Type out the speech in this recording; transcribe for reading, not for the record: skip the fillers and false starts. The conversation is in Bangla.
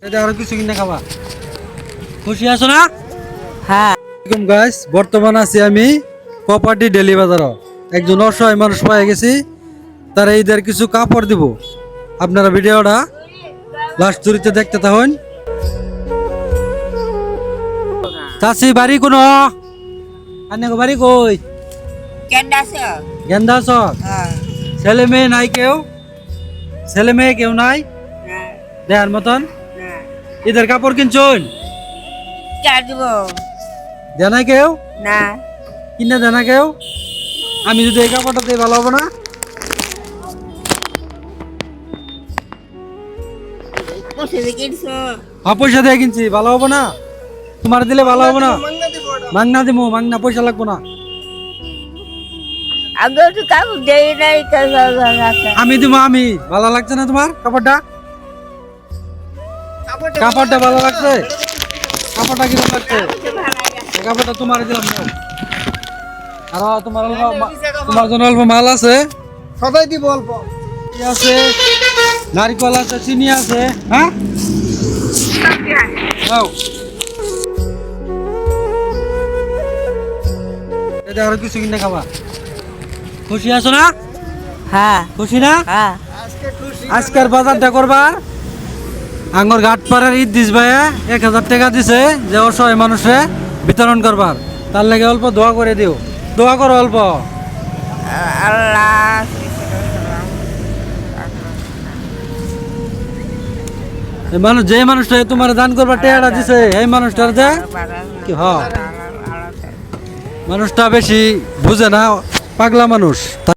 আরো কিছু কিনে খাবা, খুশি আছো না? হ্যাঁ। গাইস, বর্তমান আছি আমি কপাটি ডেলি বাজার। একজন অসহায় মানুষ পাই গেছি, তারা ঈদের কিছু কাপড় দিব। আপনারা ভিডিওটা লাস্ট জুড়িতে দেখতে থাকুন। চাষি বাড়ি কোন বাড়ি কই? গেন্দা চক। ছেলে মেয়ে নাই কেউ? ছেলে মেয়ে কেউ নাই দেয়ার মতন? ঈদের কাপড় কিনছুন? দেয় নাই কেউ? কিনে দেয় না কেউ? আমি যদি এই কাপড়টা দিয়ে ভালো হবো না? পয়সা দিয়ে কিনছি, ভালো হবো না? তোমার দিলে ভালো হবো না? মাংনা দিব, মাংনা, পয়সা লাগবো না। আমি দিব, আমি। ভালো লাগছে না তোমার কাপড়টা? কাপড়টা ভালো লাগছে? কাপড়টা কিরকম লাগছে? কাপড়টা তোমার দিলাম না। আর তোমার জন্য অল্প মাল আছে, সবাই দিব অল্প। কি আছে? নারকেল আছে, চিনি আছে। হ্যাঁ, নাও। এটা আরো কিছু কিনে খাবা, খুশি আছো না? হ্যাঁ। খুশি না? হ্যাঁ। আজকের বাজারটা করবার আঙ্গর ঘাটপাড়ার ঈদ দিস ভাই 1000 টাকা দিছে যে অসহায় মানুষে বিতরণ করবার। তার লাগে অল্প দোয়া করে দিও, দোয়া করো অল্প। আল্লাহ এই মানুষ, যে মানুষটা তোমার দান করবার টাকাটা দিছে, এই মানুষটার যে কি মানুষটা বেশি বুঝে না, পাগলা মানুষ।